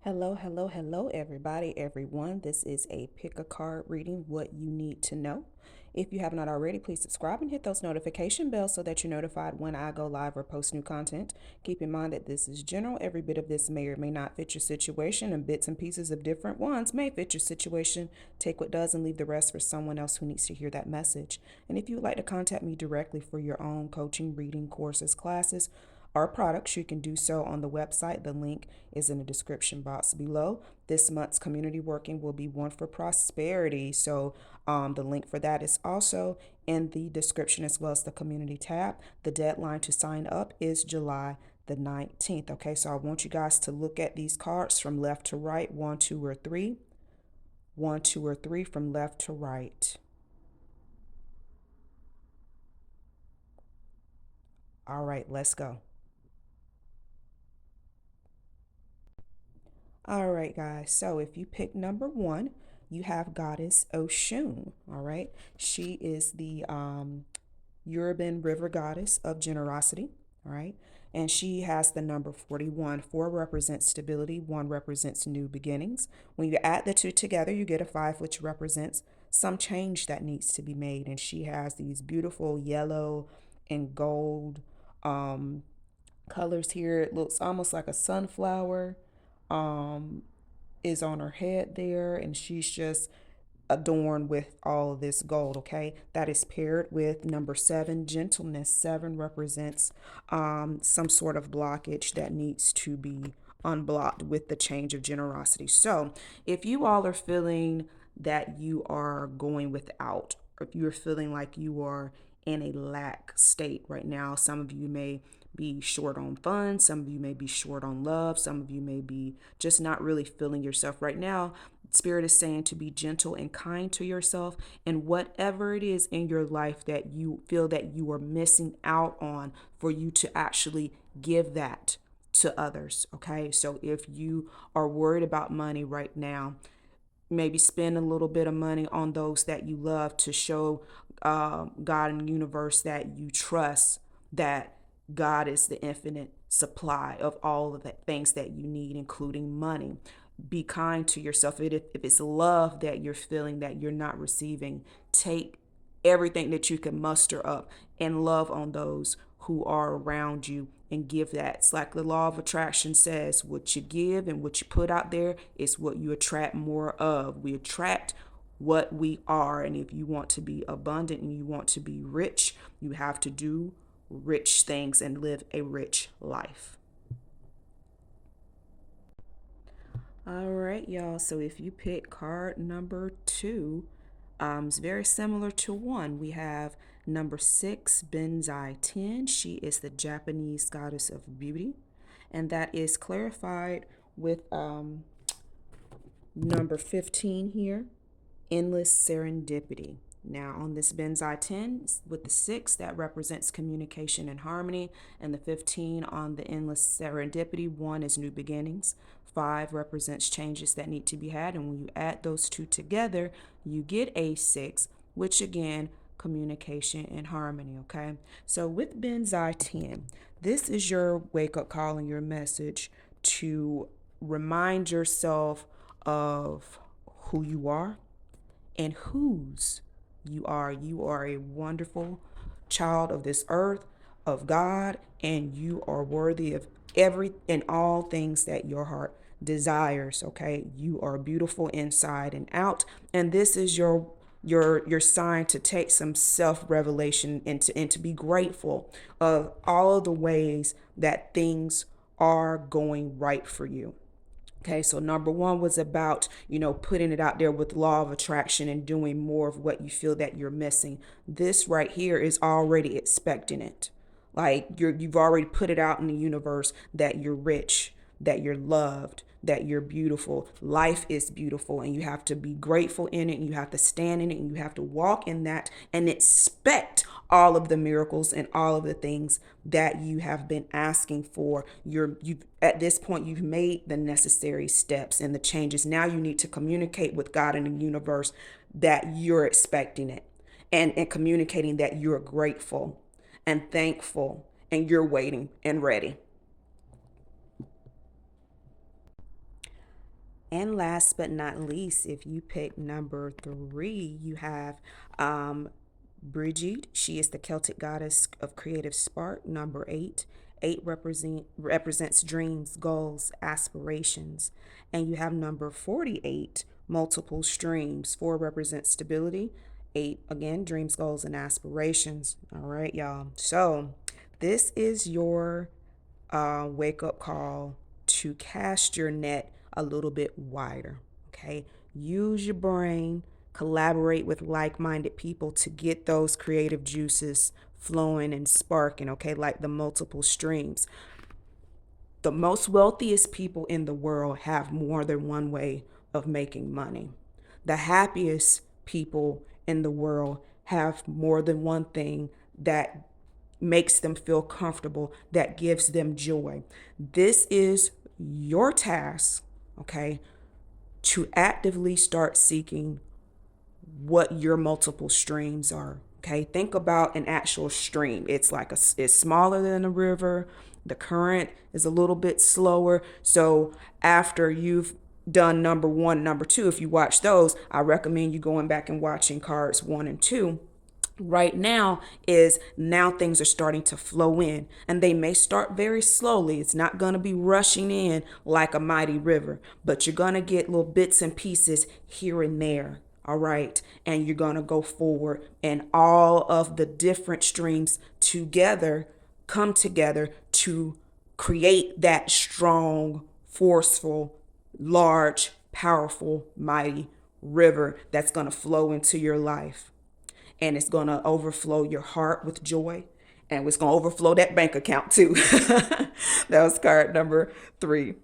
Hello, hello, hello, everybody, everyone. This is a pick a card reading, what you need to know. If you have not already, please subscribe and hit those notification bells so that you're notified when I go live or post new content. Keep in mind that this is general. Every bit of this may or may not fit your situation, and bits and pieces of different ones may fit your situation. Take what does and leave the rest for someone else who needs to hear that message. And if you would like to contact me directly for your own coaching, reading, courses, classes, our products, you can do so on the website. The link is in the description box below. This month's community working will be one for prosperity. So the link for that is also in the description as well as the community tab. The deadline to sign up is July the 19th. Okay, so I want you guys to look at these cards from left to right, one, two, or three. One, two, or three from left to right. All right, let's go. All right, guys. So if you pick number one, you have Goddess Oshun. All right. She is the Yoruban river goddess of generosity. All right. And she has the number 41. 4 represents stability, 1 represents new beginnings. When you add the two together, you get a 5, which represents some change that needs to be made. And she has these beautiful yellow and gold um, colors here. It looks almost like a sunflower um, is on her head there, and she's just adorned with all of this gold. Okay, that is paired with number 7, gentleness. 7 represents some sort of blockage that needs to be unblocked with the change of generosity. So if you all are feeling that you are going without, or if you're feeling like you are in a lack state right now, some of you may be short on funds, some of you may be short on love, some of you may be just not really feeling yourself right now. Spirit is saying to be gentle and kind to yourself, and whatever it is in your life that you feel that you are missing out on, for you to actually give that to others. Okay, so if you are worried about money right now, maybe spend a little bit of money on those that you love to show God and the universe that you trust that God is the infinite supply of all of the things that you need, including money. Be kind to yourself. If it's love that you're feeling that you're not receiving, take everything that you can muster up and love on those who are around you and give that. It's like the law of attraction says, what you give and what you put out there is what you attract more of. We attract what we are. And if you want to be abundant and you want to be rich, you have to do rich things and live a rich life. All right, y'all. So if you pick card number 2, it's very similar to 1. We have number 6, Benzai 10. She is the Japanese goddess of beauty, and that is clarified with number 15 here, endless serendipity. Now, on this Benzai 10 with the 6, that represents communication and harmony, and the 15 on the endless serendipity, 1 is new beginnings. 5 represents changes that need to be had, and when you add those two together, you get a 6, which again, communication and harmony. Okay, so with Benzai 10, this is your wake up call and your message to remind yourself of who you are and whose you are. You are a wonderful child of this earth, of God, and you are worthy of every and all things that your heart desires. Okay, you are beautiful inside and out, and this is your sign to take some self revelation and to be grateful of all of the ways that things are going right for you. Okay, so number 1 was about, putting it out there with law of attraction and doing more of what you feel that you're missing. This right here is already expecting it. Like you've already put it out in the universe that you're rich, that you're loved, that you're beautiful. Life is beautiful, and you have to be grateful in it, and you have to stand in it, and you have to walk in that and expect all of the miracles and all of the things that you have been asking for. You've at this point you've made the necessary steps and the changes. Now you need to communicate with God and the universe that you're expecting it, and communicating that you're grateful and thankful and you're waiting and ready. And last but not least, if you pick number 3, you have um, Brigid. She is the Celtic goddess of creative spark. Number 8. 8 represents dreams, goals, aspirations. And you have number 48, multiple streams. 4 represents stability. 8, again, dreams, goals, and aspirations. All right, y'all. So this is your wake up call to cast your net a little bit wider. Okay. Use your brain, collaborate with like minded people to get those creative juices flowing and sparking. Okay. Like the multiple streams. The most wealthiest people in the world have more than one way of making money. The happiest people in the world have more than one thing that makes them feel comfortable, that gives them joy. This is your task, okay, to actively start seeking what your multiple streams are. Okay, think about an actual stream. It's smaller than a river. The current is a little bit slower. So after you've done number 1, number 2, if you watch those, I recommend you going back and watching cards 1 and 2. Right now is now things are starting to flow in, and they may start very slowly. It's not going to be rushing in like a mighty river, but you're going to get little bits and pieces here and there. All right. And you're going to go forward, and all of the different streams together come together to create that strong, forceful, large, powerful, mighty river that's going to flow into your life, and it's going to overflow your heart with joy, and it's going to overflow that bank account too. That was card number 3.